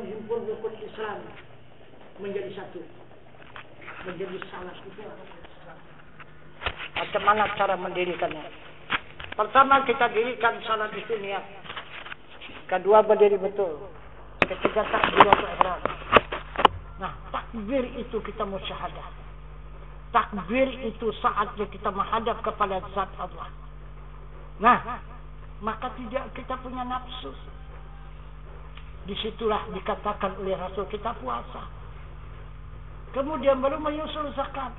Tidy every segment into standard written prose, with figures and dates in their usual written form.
menghimpun rukun Islam menjadi satu, menjadi salah itu. Macam mana cara mendirikannya? Pertama kita dirikan salat itu niat. Kedua berdiri betul. Ketiga takbiratul ihram. Nah, takbir itu kita musyahadah. Takbir itu saatnya kita menghadap kepada zat Allah. Nah, maka tidak kita punya nafsu. Disitulah dikatakan oleh Rasul kita puasa. Kemudian baru menyusul zakat.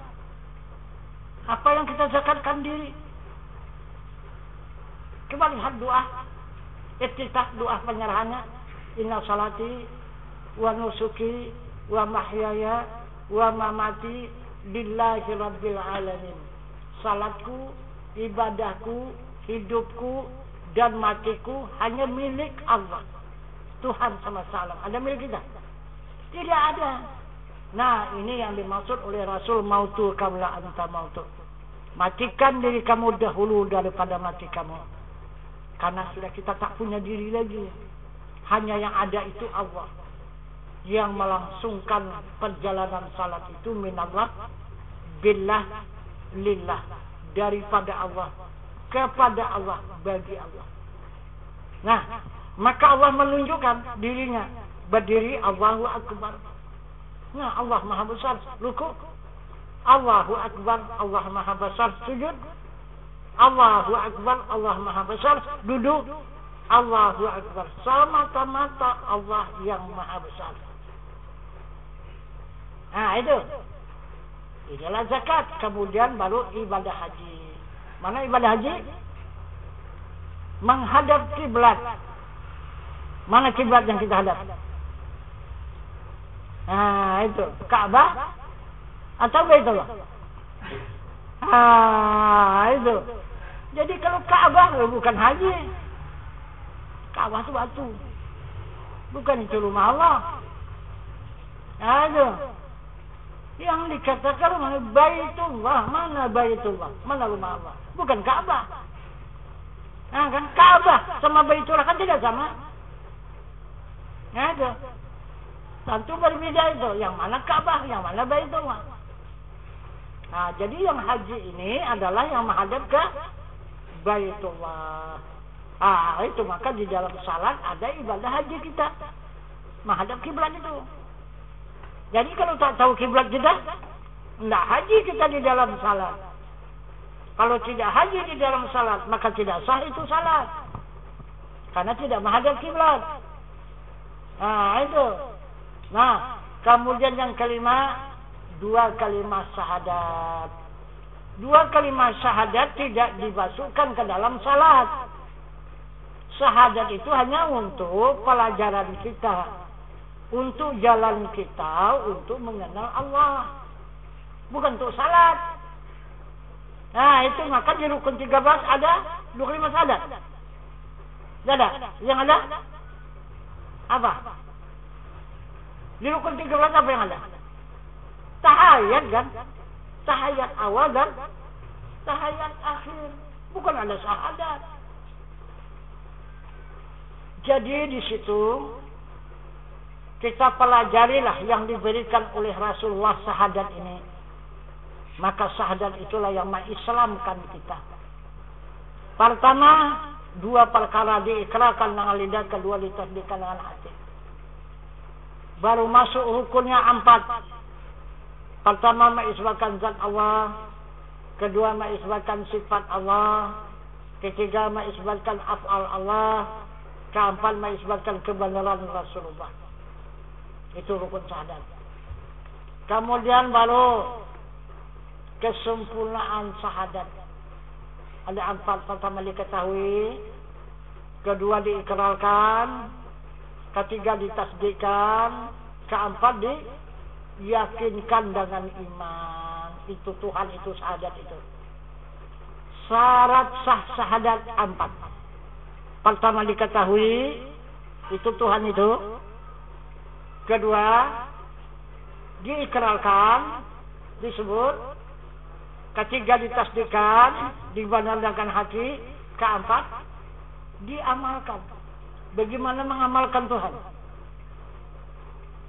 Apa yang kita zakatkan diri? Kembali lihat doa. Iftitah doa penyerahannya. Inna salati wa nusuki wa mahyaya wa mamati lillahi rabbil alamin. Salatku, ibadahku, hidupku dan matiku hanya milik Allah. Tuhan semesta alam. Ada milik kita? Tidak ada. Nah, ini yang dimaksud oleh Rasul, mautu qabla anta mautu. Matikan diri kamu dahulu daripada mati kamu. Karena sudah kita tak punya diri lagi. Hanya yang ada itu Allah. Yang melangsungkan perjalanan salat itu minallah, billah, lillah. Daripada Allah, kepada Allah, bagi Allah. Nah, maka Allah menunjukkan dirinya. Berdiri, Allahu Akbar. Nah, Allah Maha Besar. Ruku, Allahu Akbar, Allah Maha Besar. Sujud, Allahu Akbar, Allah Maha Besar. Duduk, Allahu Akbar. Semata-mata Allah yang Maha Besar. Nah, itu. Inilah zakat. Kemudian baru ibadah haji. Mana ibadah haji? Menghadap kiblat. Mana kiblat yang kita hadap? Nah, itu Ka'bah atau Baitullah? Ah, itu. Jadi kalau Ka'bah bukan haji. Ka'bah itu batu. Bukan itu rumah Allah. Nah, itu. Yang dikatakan mana Baitullah, mana Baitullah, mana rumah Allah. Bukan Ka'bah. Nah, kan Ka'bah sama Baitullah kan tidak sama. Nah, itu. Tentu berbeda itu. Yang mana Ka'bah, yang mana Baitullah. Nah, jadi yang haji ini adalah yang menghadap ke Baitullah. Ah, itu maka di dalam salat ada ibadah haji kita. Menghadap kiblat itu. Jadi kalau tak tahu kiblat kita, tidak haji kita di dalam salat. Kalau tidak haji di dalam salat, maka tidak sah itu salat. Karena tidak menghadap kiblat. Nah, itu. Nah, kemudian yang kelima, 2 kalimat syahadat. 2 kalimat syahadat tidak dimasukkan ke dalam salat. Syahadat itu hanya untuk pelajaran kita, untuk jalan kita, untuk mengenal Allah, bukan untuk salat. Nah, itu maka di rukun 13 ada 2 kalimat syahadat. Ada? Yang ada? Apa? Di rukun 13 apa yang ada? Tahayat kan? Tahayat awal dan tahayat akhir. Bukan ada syahadat. Jadi di situ kita pelajarilah yang diberikan oleh Rasulullah syahadat ini. Maka syahadat itulah yang mengislamkan kita. Pertama, 2 perkara diikrarkan dengan lidah, kedua ditasdikkan dengan hati. Baru masuk rukunnya 4. Pertama mengisbatkan zat Allah, kedua mengisbatkan sifat Allah, ketiga mengisbatkan af'al Allah, keempat mengisbatkan kebenaran Rasulullah. Itu rukun syahadat. Kemudian baru kesempurnaan syahadat. Ada 4. Pertama diketahui, kedua diikrarkan, ketiga ditasdikkan, keempat diyakinkan dengan iman. Itu Tuhan, itu syahadat itu. Syarat sah syahadat 4. Pertama diketahui, itu Tuhan itu. Kedua diikrarkan, disebut. Ketiga ditasdikkan, dibenarkan hati. Keempat diamalkan. Bagaimana mengamalkan Tuhan?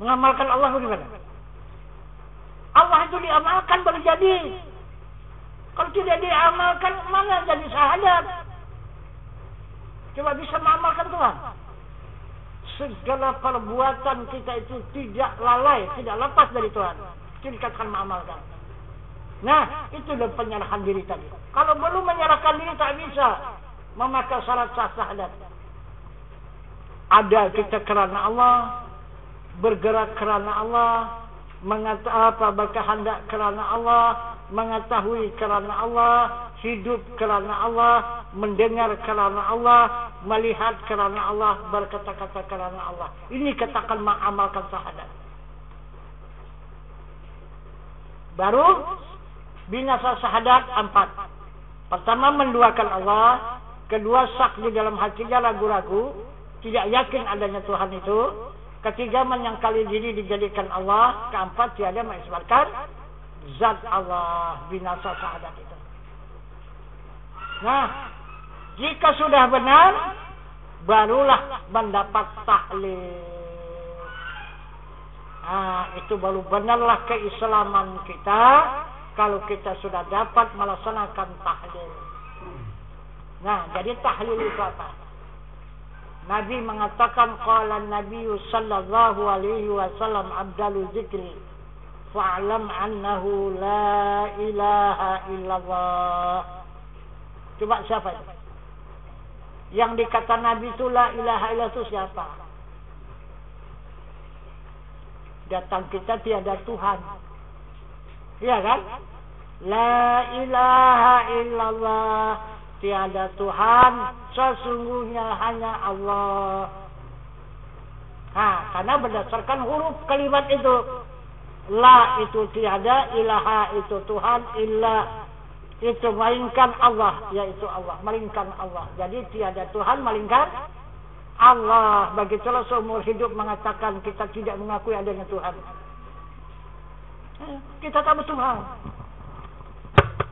Mengamalkan Allah bagaimana? Allah itu diamalkan baru jadi. Kalau tidak diamalkan, mana jadi syahadat? Coba bisa mengamalkan Tuhan. Segala perbuatan kita itu tidak lalai, tidak lepas dari Tuhan. Itu dikatakan mengamalkan. Nah, itu adalah penyerahan diri tadi. Kalau belum menyerahkan diri tak bisa memakai syarat syahadat. Ada kita kerana Allah, bergerak kerana Allah, berkehendak kerana Allah, mengetahui kerana Allah, hidup kerana Allah, mendengar kerana Allah, melihat kerana Allah, berkata-kata kerana Allah. Ini katakan mengamalkan syahadat. Baru binasa syahadat 4. Pertama, menduakan Allah. Kedua, syak di dalam hatinya ragu-ragu, tidak yakin adanya Tuhan itu. Ketiga, menyangkali diri dijadikan Allah. Keempat, tiada mengisbatkan zat Allah. Binasa syahadat itu. Nah, jika sudah benar, barulah mendapat tahlil. Nah, itu baru benarlah keislaman kita. Kalau kita sudah dapat melaksanakan tahlil. Nah, jadi tahlil itu apa? Nabi mengatakan, qala Nabi sallallahu alaihi wasallam, abdalul zikri fa'lam annahu la ilaha illallah. Coba siapa itu? Yang dikata Nabi itu la ilaha illallah itu siapa? Datang kita tiada Tuhan. Iya kan? La ilaha illallah. Tiada Tuhan, sesungguhnya hanya Allah. Karena berdasarkan huruf kalimat itu. La itu tiada, ilaha itu Tuhan, illa itu melainkan Allah, yaitu Allah, melainkan Allah. Jadi tiada Tuhan melainkan Allah. Begitulah seumur hidup mengatakan kita tidak mengakui adanya Tuhan. Kita tak bertuhan.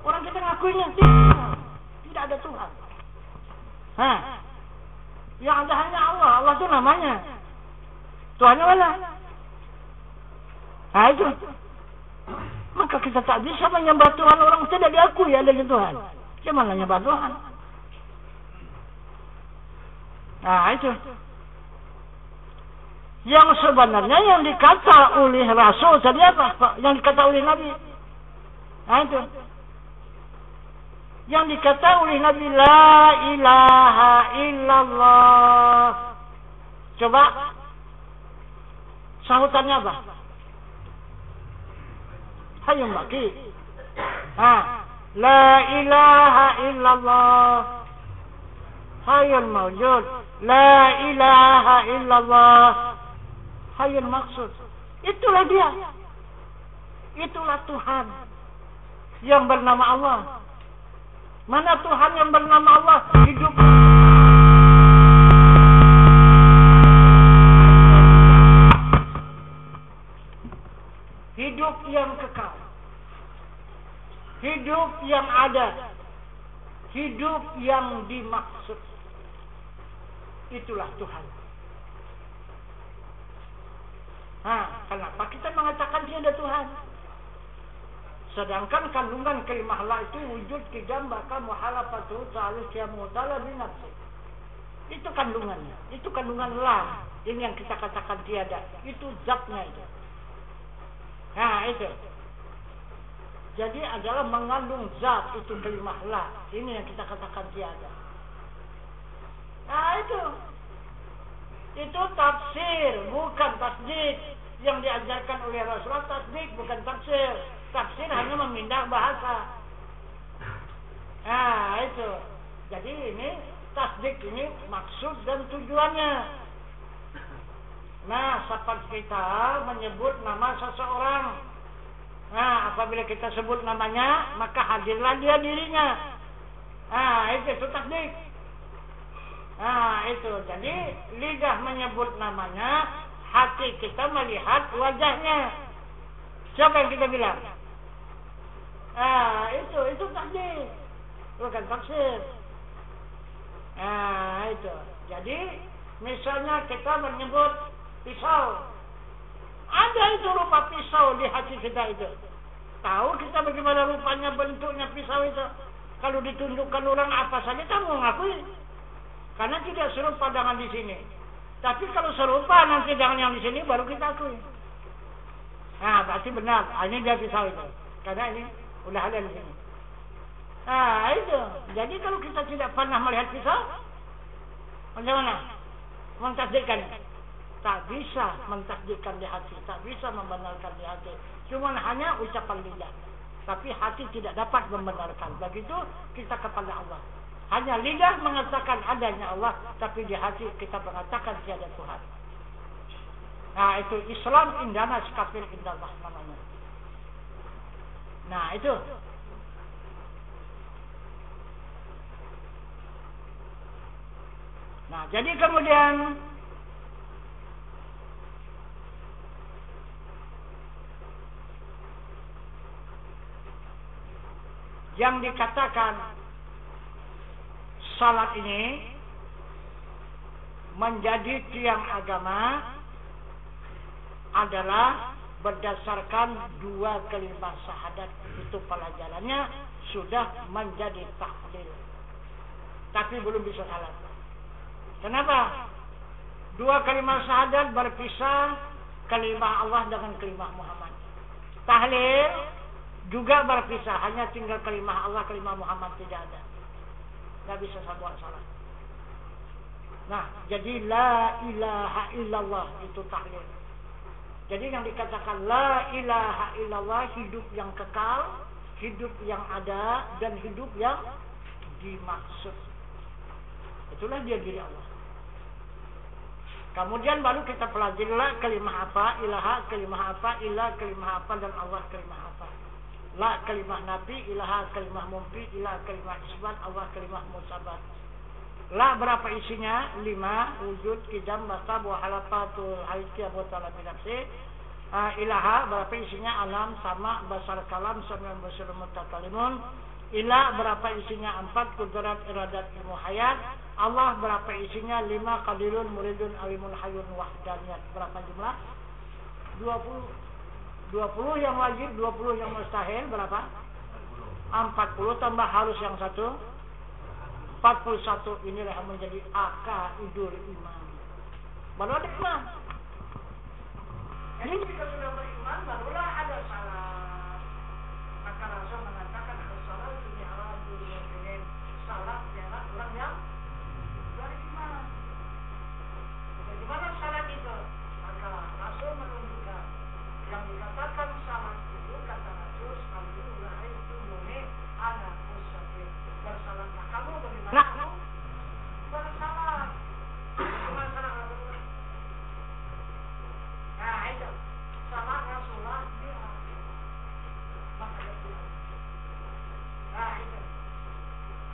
Orang kita mengakuinya tidak ada Tuhan. Yang ada hanya Allah. Allah itu namanya. Tuhannya mana? Itu. Maka kita tak bisa menyembah Tuhan orang tidak diakui adanya Tuhan. Gimana menyembah Tuhan? Itu. Yang sebenarnya yang dikata oleh Rasul tadi apa? Yang dikata oleh Nabi. Itu. Yang dikata oleh Nabi, la ilaha illallah. Coba sahutannya apa? Hayyun baqi. La ilaha illallah. Hayyun mawjud. La ilaha illallah. Hayyun maksud. Itulah dia. Itulah Tuhan yang bernama Allah. Mana Tuhan yang bernama Allah? Hidup. Hidup yang kekal. Hidup yang ada. Hidup yang dimaksud. Itulah Tuhan. Kenapa kita mengatakan tiada Tuhan? Sedangkan kandungan kalimah la itu wujud kidam baka muhalafatu ta'alus ya mu'tala binafsi. Itu kandungannya. Itu kandungan la. Ini yang kita katakan tiada. Itu zatnya itu. Itu. Jadi adalah mengandung zat itu kalimah la. Ini yang kita katakan tiada. Itu. Itu tafsir, bukan tasdik. Yang diajarkan oleh Rasulullah tasdik, bukan tafsir. Tafsir hanya memindah bahasa. Itu. Jadi ini tasdik ini maksud dan tujuannya. Seperti kita menyebut nama seseorang. Apabila kita sebut namanya, maka hadirlah dia dirinya. Itu tasdik. Itu. Jadi lidah menyebut namanya, hati kita melihat wajahnya. Siapa yang kita bilang? Itu tasdik, bukan tafsir. Itu. Jadi misalnya kita menyebut pisau, serupa pisau di hati kita itu. Tahu kita bagaimana rupanya, bentuknya pisau itu. Kalau ditunjukkan orang apa saja kamu ngakui. Karena tidak serupa dengan di sini. Tapi kalau serupa nanti dengan yang di sini baru kita akui. Nah, berarti benar. Ini dia pisau itu. Karena ini udah ada di sini. Nah, itu. Jadi kalau kita tidak pernah melihat pisau, bagaimana? Mentasdikkan. Tak bisa mentasdikkan di hati. Tak bisa membenarkan di hati. Cuma hanya ucapan lidah. Tapi hati tidak dapat membenarkan. Begitu kita kepada Allah. Hanya lidah mengatakan adanya Allah, tapi di hati kita mengatakan tiada Tuhan. Nah, itu Islam indana kafir indallah namanya. Nah, itu. Nah, jadi kemudian yang dikatakan salat ini menjadi tiang agama adalah berdasarkan 2 kalimat syahadat. Itu pelajarannya sudah menjadi tahlil. Tapi belum bisa salat. Kenapa? 2 kalimat syahadat berpisah, kalimat Allah dengan kalimat Muhammad. Tahlil juga berpisah, hanya tinggal kalimah Allah, kalimah Muhammad tidak ada. Tidak bisa buat salah. Nah, jadi la ilaha illallah itu tahlil. Jadi yang dikatakan la ilaha illallah, hidup yang kekal, hidup yang ada, dan hidup yang dimaksud. Itulah dia diri Allah. Kemudian baru kita pelajari la kalimah apa, ilaha kalimah apa, ilah kalimah apa, dan Allah kalimah apa. La kalimah nabi, ilaha kalimah mumpi, ilah kalimah isbat, Allah kalimah musabat. La berapa isinya? 5, wujud, kidam, basa, buah halafatul haitiyah, botala binafsi. Ilaha berapa isinya? Alam, sama, basar kalam, samyan basir mutakalimun. Ilah berapa isinya? 4, kudrat, iradat, ilmu hayat. Allah berapa isinya? 5, qadirun, muridun, alimun, hayun, wahdaniyat. Berapa jumlah? 20. 20 yang wajib, 20 yang mustahil, berapa? 40 tambah harus yang 1. 41. Inilah yang menjadi akaidul iman. Baru ada iman. Ini jika sudah beriman, barulah ada salat. Maka Rasul mengatakan salat ini halal dunia. Salat ialah orang yang beriman. Bagaimana salat itu? Maka Rasul menunjukkan yang dikatakan salat itu, kata Rasul, sallallahu alaihi wasallam, ana musafir. Bersalatlah kamu bagaimana kamu bersalat. Bagaimana salat Rasul? Nah, itu salat Rasulullah dia. Maka dia. Nah, itu.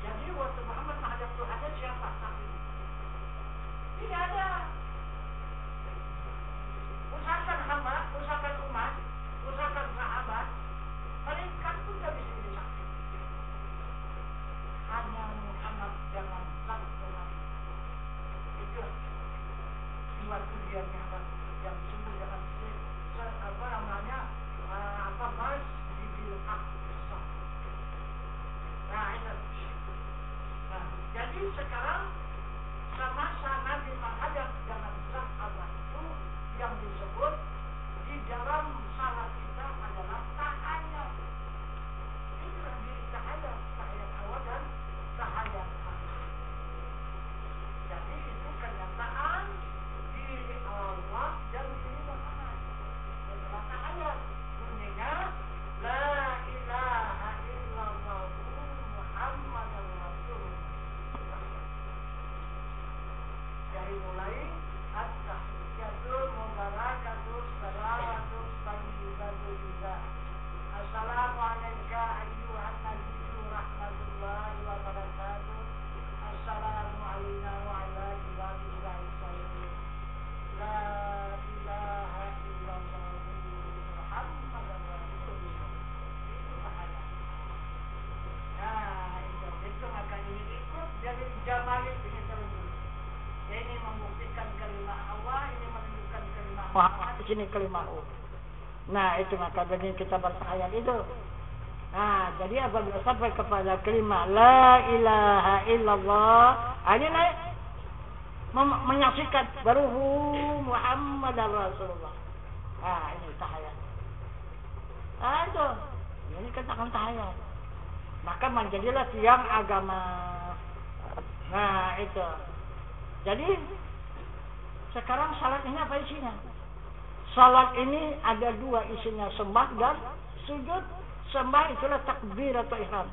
Jadi waktu Muhammad menghadap Tuhan ada siapa? Tidak ada. Usahakan hamba, usahakan umat, usahakan sahabat, malaikat pun tidak bisa jadi saksi. Hanya Muhammad jangan lakukan. Itu dua tujuan yang sungguh jangan apa namanya mas dibil aqsa. Nah itu. Nah jadi sekarang sama-sama Nabi menghadap dengan sahabat itu yang disebut di dalam salat kita adalah tahayat. Inilah diri tahayat, tahayat awal dan tahayat akhir. Jadi itu kenyataan diri Allah dan diri Muhammad. Setelah tahayat bunyinya la ilaha illallah Muhammadan Rasulullah. Dari mulai at-tahiyatul mubarakatul salawatul thayyibatu lillah. Assalamu alayka ayyuhan nabiyyu rahmatullahi wa barakatuh. Assalamu alayna wa ala ibadillahi sholihin. La ilaha illallah Muhammadan Rasulullah. Itu bahaya. Nah, itu maka ini ikut dari jamalik ini terus. Ini membuktikan kalimat Allah, ini menunjukkan kalimat Muhammad, di sini kalimat Allah. Nah, itu maka begini kita baca ayat itu. Nah, jadi apabila sampai kepada kalimat la ilaha illallah, ini naik menyaksikan baru Muhammadar Rasulullah. Nah, ini tahayat. Nah, itu. Ini katakan tahayat. Maka menjadilah tiang agama. Nah, itu. Jadi sekarang salat ini apa isinya? Salat ini ada dua isinya, sembah dan sujud. Sembah itulah takbir atau ihram.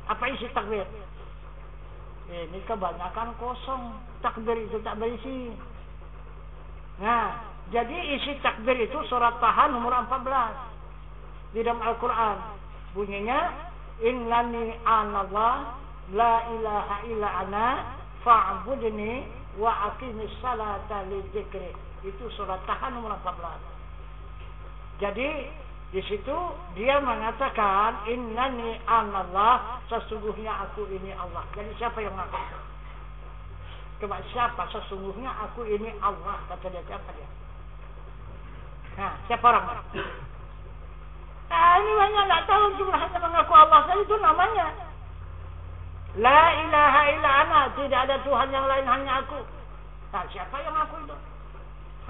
Apa isi takbir? Ini kebanyakan kosong. Takbir itu tak berisi. Nah, jadi isi takbir itu surat Taha nomor 14 di dalam Al-Quran. Bunyinya innani anallah la ilaha illa ana fa'budni wa aqimis salata li dzikri. Itu surat Taha nomor 14. Jadi di situ dia mengatakan innani anallah, sesungguhnya aku ini Allah. Jadi siapa yang mengatakan? Coba siapa sesungguhnya aku ini Allah, kata dia. Siapa dia? Nah, siapa orang? Nah, ini banyak nggak tahu, cuma hanya mengaku Allah saja itu namanya. La ilaha illa ana, tidak ada Tuhan yang lain hanya aku. Nah, siapa yang aku itu?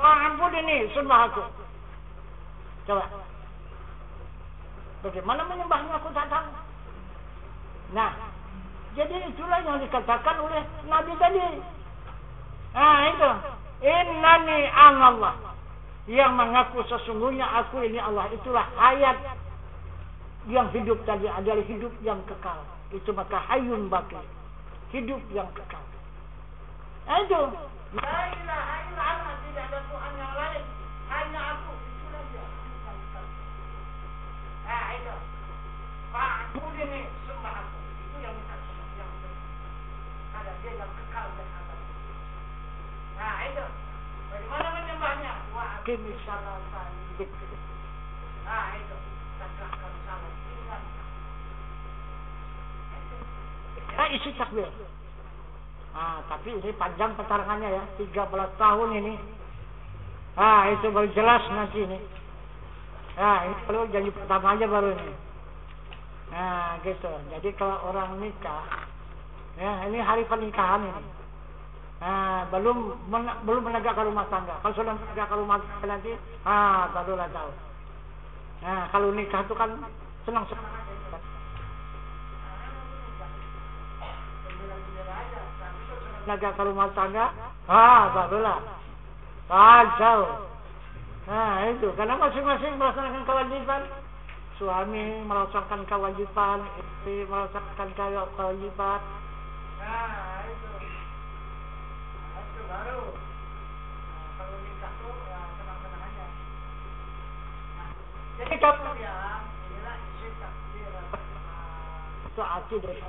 Fa'bud ini sembah aku. Coba. Bagaimana menyembahnya aku tak tahu. Nah, jadi itulah yang dikatakan oleh Nabi tadi. Nah, itu. Innani anallah. Yang mengaku sesungguhnya aku ini Allah. Itulah ayat yang hidup tadi adalah hidup yang kekal. Itu maka hayyun baqi. Hidup yang kekal. Nah, itu. La ilaha illa ana, tidak ada Tuhan yang lain. Hanya aku. Itulah dia. Nah, itu. Fa'bud ini sembah aku. Itu yang minta sembah. Yang ada dia yang kekal dan abadi. Nah, itu. Bagaimana menyembahnya? Wa aqimis salata li dzikri. Nah, itu. Tegakkan salat. Ingat. Nah, isi takbir. Nah, tapi ini panjang keterangannya ya. 13 tahun ini. Nah, itu baru jelas nanti ini. Nah, ini perlu janji pertama aja baru ini. Nah, gitu. Jadi kalau orang nikah, ya ini hari pernikahan ini. Nah, belum menegakkan rumah tangga. Kalau sudah menegakkan rumah tangga nanti, barulah tahu. Nah, kalau nikah itu kan senang-senang aja. Menegakkan rumah tangga, barulah jauh. Nah, itu karena masing-masing melaksanakan kewajiban. Suami melaksanakan kewajiban, istri melaksanakan kewajiban. Nah, itu. Itu baru. Kalau nikah tuh ya senang-senang aja. Nah, jadi kalau ya inilah isi takbir. Itu arti dari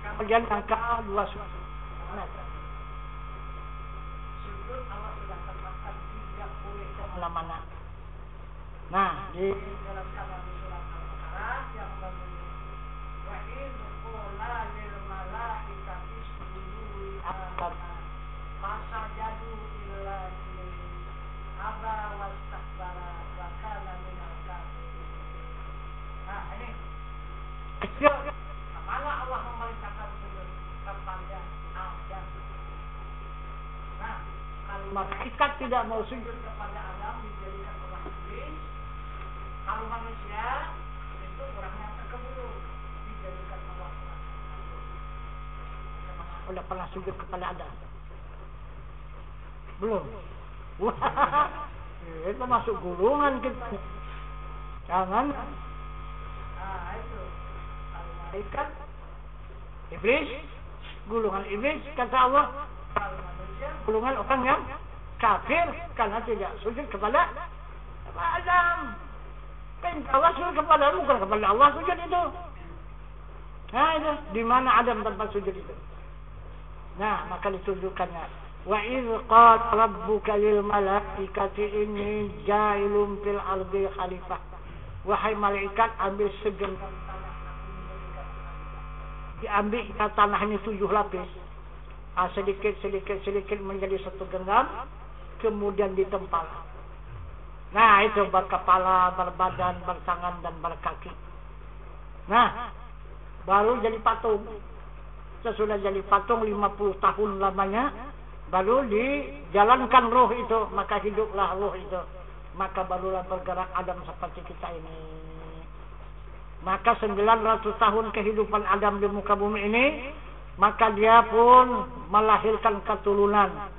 kemudian angka 2 sujud. Sujud Allah sudah tetapkan tidak boleh kemana-mana. Nah, di dalam surat Al-Baqarah yang berbunyi wa idh qulna lil malaikati isjudu li Adam fasajadu illa iblis aba wastakbara wa kana minal kafirin. Nah, ini kemana Allah memerintahkan sujud kepada Adam. Nah, kalau malaikat tidak mau sujud kepada Adam dijadikan oleh iblis. Kalau manusia itu orang yang terkeburu dijadikan Allah. Udah pernah sujud kepada Adam? Belum. Wah, itu masuk gulungan kita. Jangan. Nah, itu. Kalau malaikat, iblis, gulungan iblis kata Allah. Kalau manusia, gulungan orang yang kafir karena tidak sujud kepada Adam. Kan Allah sujud kepada Allah, bukan kepada Allah sujud itu. Nah, itu di mana Adam tempat sujud itu. Nah, maka ditunjukkannya. Wa idz qala rabbuka lil malaikati inni ja'ilun fil ardi khalifah. Wahai malaikat, ambil segenggam tanah. Diambil tanahnya 7 lapis. Sedikit menjadi satu genggam, kemudian ditempal. Nah, itu berkepala, berbadan, bertangan, dan berkaki. Nah, baru jadi patung. Sesudah jadi patung 50 tahun lamanya, baru dijalankan roh itu, maka hiduplah roh itu. Maka barulah bergerak Adam seperti kita ini. Maka 900 tahun kehidupan Adam di muka bumi ini, maka dia pun melahirkan keturunan.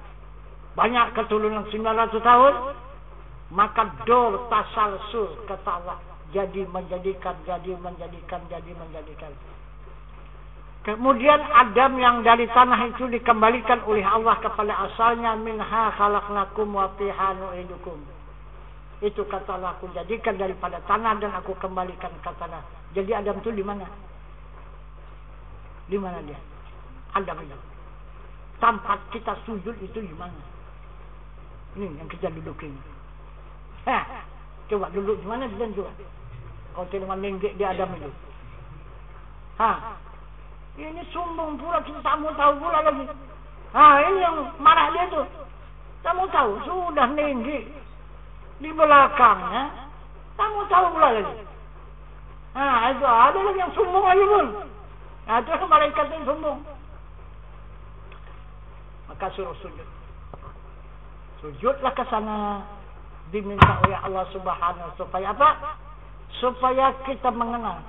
Banyak keturunan 900 tahun, maka dor tasalsul ketawa. Jadi menjadikan. Kemudian Adam yang dari tanah itu dikembalikan oleh Allah kepada asalnya, minha khalaqnakum wa fiha nu'idukum. Itu kata Allah, aku jadikan daripada tanah dan aku kembalikan ke tanah. Jadi Adam itu di mana? Di mana dia? Adam itu. Tempat kita sujud itu di mana? Ini yang kita dudukin. Coba duduk di mana dia juga? Kalau tidak meninggi di Adam itu. Ini sombong pula, kita tak mau tahu pula lagi. Ini yang marah dia tu. Tak mau tahu, sudah tinggi di belakangnya, tak mau tahu pula lagi. Itu ada lagi yang sombong lagi pun. Itu malaikat yang sombong. Maka suruh sujud. Sujudlah ke sana, diminta oleh Allah Subhanahu supaya apa? Supaya kita mengenal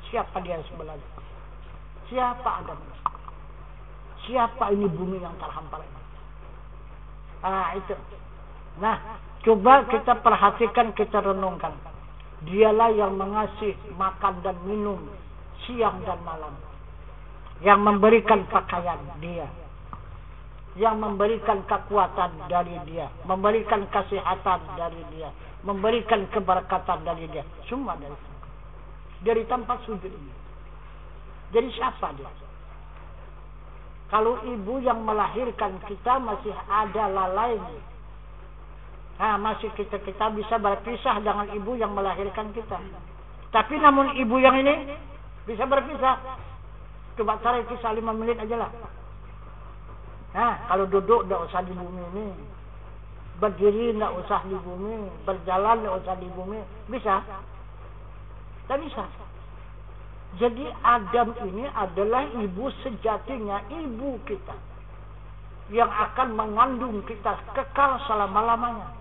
siapa dia sebenarnya. Siapa Adam? Siapa ini bumi yang terhampar ini? Itu. Nah, coba kita perhatikan, kita renungkan. Dialah yang mengasih makan dan minum siang dan malam. Yang memberikan pakaian dia. Yang memberikan kekuatan dari dia. Memberikan kesehatan dari dia. Memberikan keberkatan dari dia. Semua dari dia. Dari tempat sujud ini. Jadi siapa dia? Kalau ibu yang melahirkan kita masih ada lalainya. Masih kita bisa berpisah dengan ibu yang melahirkan kita. Tapi namun ibu yang ini bisa berpisah. Coba tarik kisah 5 menit aja lah. Kalau duduk tidak usah di bumi ini. Berdiri tidak usah di bumi. Berjalan tidak usah di bumi. Bisa? Tak bisa. Jadi Adam ini adalah ibu sejatinya, ibu kita. Yang akan mengandung kita kekal selama-lamanya.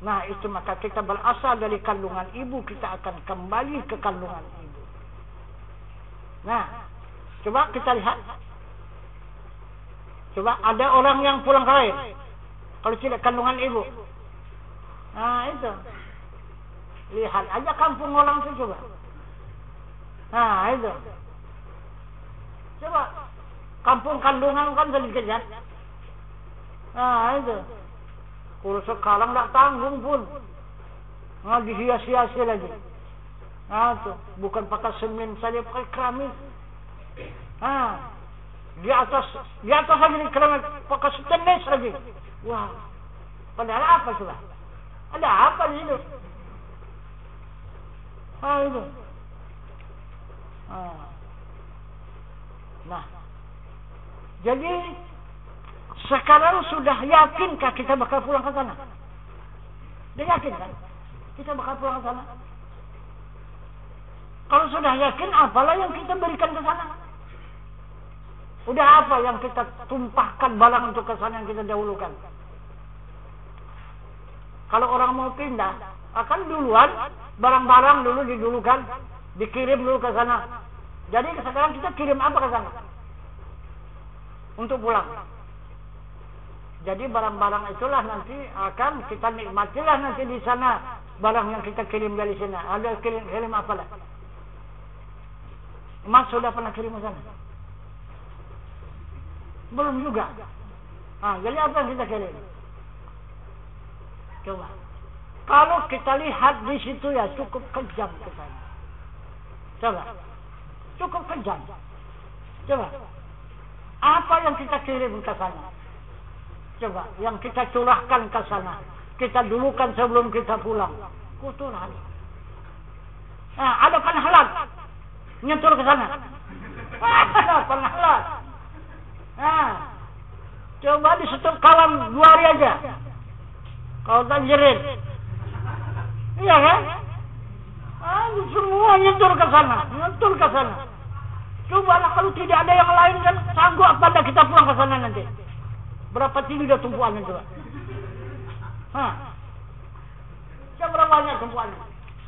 Nah, itu maka kita berasal dari kandungan ibu, kita akan kembali ke kandungan ibu. Nah, coba kita lihat. Coba ada orang yang pulang kawin. Kalau tidak kandungan ibu. Itu. Lihat aja kampung orang itu coba. Itu. Coba kampung kandungan kan sedikit ya. Itu. Kalau sekarang tak tanggung pun. Dihias-hiasi lagi. Itu. Bukan pakai semen saja, pakai keramik. Di atas lagi di keramik, pakai stainless lagi. Wah. Padahal apa coba? Ada apa di situ? Itu. Nah, jadi sekarang sudah yakinkah kita bakal pulang ke sana? Dia yakin kan? Kita bakal pulang ke sana. Kalau sudah yakin, apalah yang kita berikan ke sana? Udah apa yang kita tumpahkan barang untuk ke sana yang kita dahulukan? Kalau orang mau pindah, akan duluan barang-barang dulu didulukan. Dikirim dulu ke sana. Jadi sekarang kita kirim apa ke sana? Untuk pulang. Jadi barang-barang itulah nanti akan kita nikmatilah nanti di sana. Barang yang kita kirim dari sana. Ada kirim apa lah? Emas sudah pernah kirim ke sana? Belum juga. Jadi apa yang kita kirim? Coba. Kalau kita lihat di situ ya cukup kejam ke sana. Coba. Cukup kejam. Coba. Apa yang kita kirim ke sana? Coba. Yang kita curahkan ke sana. Kita dulukan sebelum kita pulang. Kotoran. Ada penhalat. Nyetur ke sana. Ada penhalat. Coba di setiap kalam 2 hari aja. Kalau tak jerit. Iya kan? Semua nyentur ke sana. Cobalah kalau tidak ada yang lain kan, sanggup apa kita pulang ke sana nanti? Berapa tinggi dah tumpuannya coba? Berapa banyak tumpuannya?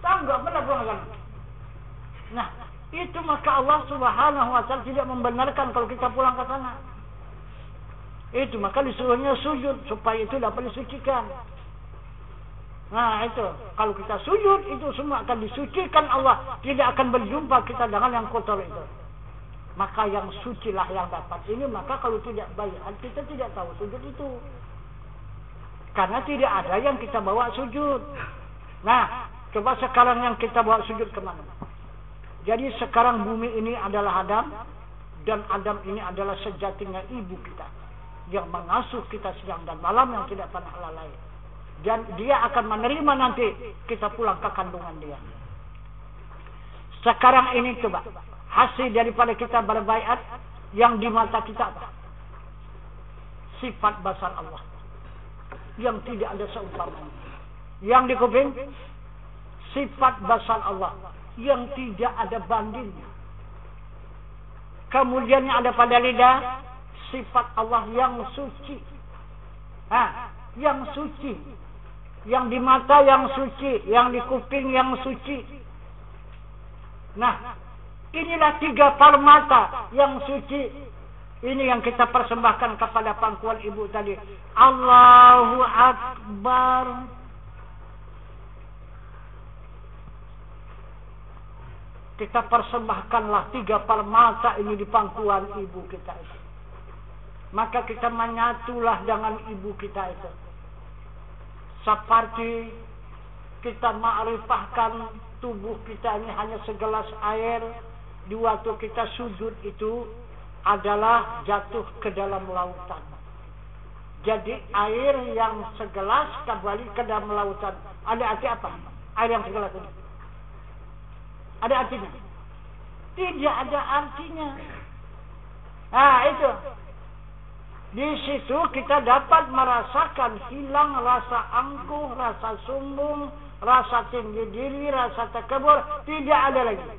Sanggup apa pulang ke sana? Nah, itu maka Allah Subhanahu wa Ta'ala tidak membenarkan kalau kita pulang ke sana. Itu maka disuruhnya sujud supaya itu dapat disucikan. Nah itu, kalau kita sujud itu semua akan disucikan Allah, tidak akan berjumpa kita dengan yang kotor itu. Maka yang sucilah yang dapat ini. Maka kalau tidak bayat, kita tidak tahu sujud itu, karena tidak ada yang kita bawa sujud. Nah, coba sekarang yang kita bawa sujud kemana? Jadi sekarang bumi ini adalah Adam, dan Adam ini adalah sejatinya ibu kita, yang mengasuh kita siang dan malam, yang tidak pernah lalai. Dan dia akan menerima nanti kita pulang ke kandungan dia. Sekarang ini coba, hasil daripada kita berbaiat, yang di mata kita apa? Sifat basar Allah, yang tidak ada seumpamanya. Yang di kuping, sifat basar Allah, yang tidak ada bandingnya. Kemudian yang ada pada lidah, sifat Allah yang suci. Yang suci. Yang di mata yang suci, yang di kuping yang suci. Nah, inilah 3 permata yang suci. Ini yang kita persembahkan kepada pangkuan ibu tadi. Allahu Akbar. Kita persembahkanlah 3 permata ini di pangkuan ibu kita itu. Maka kita menyatulah dengan ibu kita itu. Seperti kita ma'rifahkan tubuh kita ini hanya segelas air. Di waktu kita sujud itu adalah jatuh ke dalam lautan. Jadi air yang segelas kembali ke dalam lautan. Ada arti apa? Air yang segelas ini ada artinya? Tidak ada artinya. Nah itu, di situ kita dapat merasakan hilang rasa angkuh, rasa sombong, rasa tinggi diri, rasa takabur. Tidak ada lagi.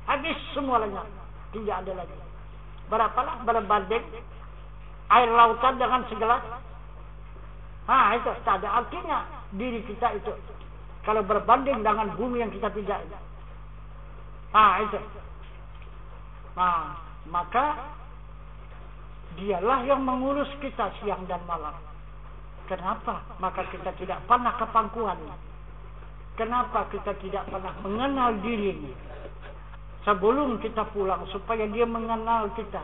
Habis semua lenyap. Tidak ada lagi. Berapalah berbanding air lautan dengan segelas? Itu tak ada artinya diri kita itu kalau berbanding dengan bumi yang kita pijak itu. Itu. Maka dialah yang mengurus kita siang dan malam. Kenapa? Maka kita tidak pernah ke pangkuan. Kenapa kita tidak pernah mengenal diri sebelum kita pulang, supaya dia mengenal kita.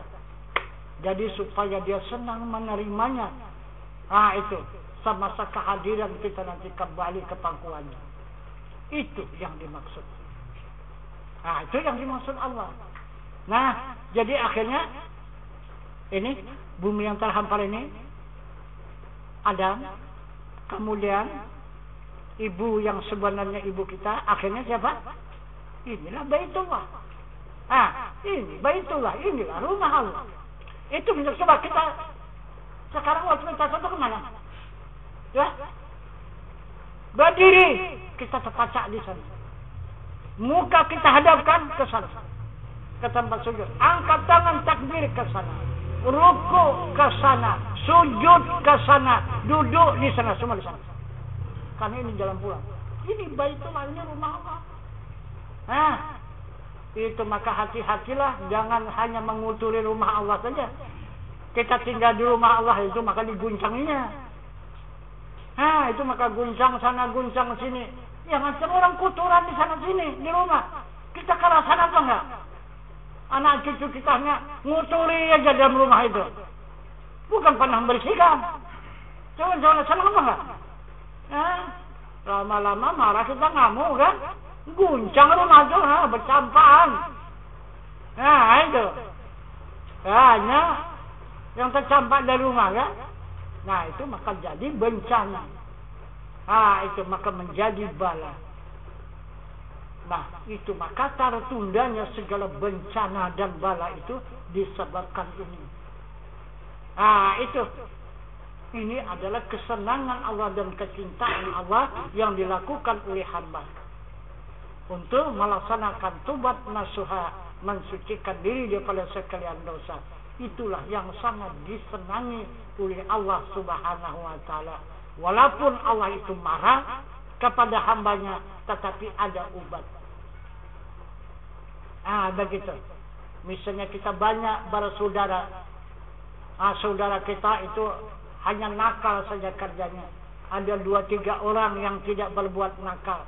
Jadi supaya dia senang menerimanya. Itu semasa kehadiran kita nanti kembali ke pangkuannya. Itu yang dimaksud. Itu yang dimaksud Allah. Nah, jadi akhirnya ini bumi yang terhampar ini Adam, kemudian ibu yang sebenarnya ibu kita, akhirnya siapa? Inilah Baitullah. Ini Baitullah, inilah rumah Allah. Itu bisa coba kita sekarang waktu kita satu kemana? Ya, berdiri kita terpacak di sana. Muka kita hadapkan ke sana, ke tempat sujud. Angkat tangan takbir ke sana. Ruku ke sana, sujud ke sana, duduk di sana, semua di sana. Karena ini jalan pulang. Ini Baitullah, ini rumah Allah. Itu maka hati-hatilah, jangan hanya menguturi rumah Allah saja. Kita tinggal di rumah Allah itu maka diguncangnya. Itu maka guncang sana, guncang sini. Ya macam orang kotoran di sana sini di rumah. Kita kerasan apa enggak? Anak cucu kita hanya nguturi aja dalam rumah itu. Bukan pernah membersihkan. Jangan senang apa enggak? Lama-lama marah kita ngamuk kan? Guncang rumah itu, bercampaan. Itu. Hanya yang tercampak dari rumah kan? Nah itu maka jadi bencana. Itu maka menjadi bala. Nah itu maka tertundanya segala bencana dan bala itu disebabkan ini. Itu Ini adalah kesenangan Allah dan kecintaan Allah yang dilakukan oleh hamba untuk melaksanakan taubat nasuha, mensucikan diri daripada sekalian dosa. Itulah yang sangat disenangi oleh Allah Subhanahu wa taala. Walaupun Allah itu marah kepada hambanya, tetapi ada ubat. Begitu. Misalnya kita banyak bersaudara. Saudara kita itu hanya nakal saja kerjanya. Ada 2-3 orang yang tidak berbuat nakal,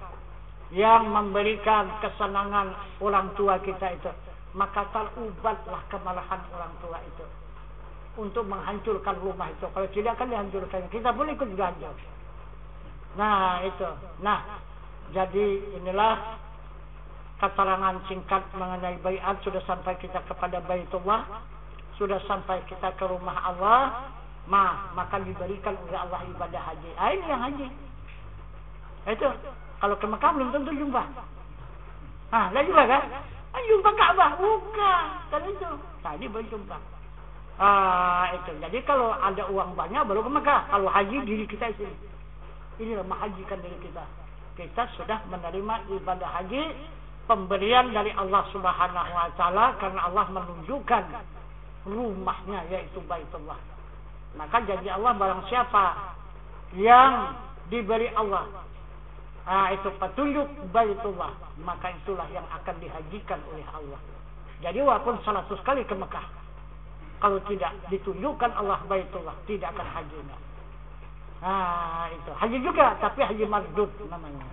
yang memberikan kesenangan orang tua kita itu. Maka terubatlah kemarahan orang tua itu untuk menghancurkan rumah itu. Kalau tidak kan dihancurkan. Kita pun ikut hancur. Nah itu. Jadi inilah keterangan singkat mengenai baiat. Sudah sampai kita kepada Baitullah, sudah sampai kita ke rumah Allah, maka diberikan oleh Allah ibadah haji. Ini yang haji. Itu kalau ke Mekah belum tentu jumpa. Lah jumpa kan? Jumpa Ka'bah bukan kan itu. Tadi baru jumpa. Itu. Jadi kalau ada uang banyak baru ke Mekah. Kalau haji diri kita di sini. Inilah menghajikan diri kita. Kita sudah menerima ibadah haji, pemberian dari Allah Subhanahu wa taala, karena Allah menunjukkan rumahnya yaitu Baitullah. Maka janji Allah, barang siapa yang diberi Allah itu petunjuk Baitullah, maka itulah yang akan dihajikan oleh Allah. Jadi walaupun 100 kali ke Mekah, kalau tidak ditunjukkan Allah Baitullah, tidak akan haji. Itu haji juga, tapi haji mardud namanya.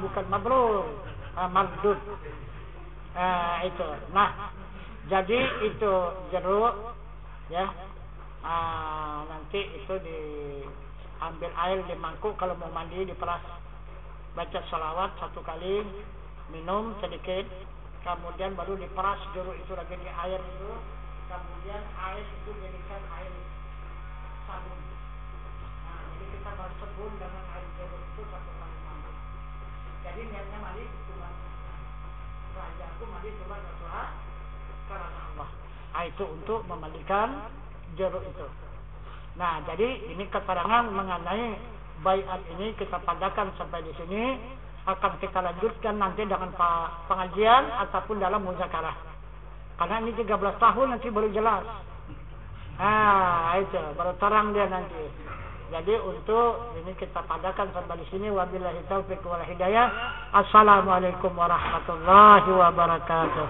Bukan mabrur, mardud. Itu. Jadi itu jeruk, ya. Nanti itu diambil air di mangkuk, kalau mau mandi diperas, baca salawat 1 kali, minum sedikit, kemudian baru diperas jeruk itu lagi di air itu, kemudian air itu jadikan air sabun. Jadi kita bersabun dengan air jeruk itu 1 kali mandi. Jadi niatnya mandi cuma rajaku mandi cuma karena Allah. Itu untuk memandikan jeruk itu. Jadi ini keterangan mengenai baiat ini kita pandakan sampai di sini. Akan kita lanjutkan nanti dengan pengajian ataupun dalam muzakarah. Karena ini 13 tahun nanti baru jelas. Itu baru terang dia nanti. Jadi untuk ini kita pandakan sampai di sini. Wabillahi taufiq wal hidayah. Assalamualaikum warahmatullahi wabarakatuh.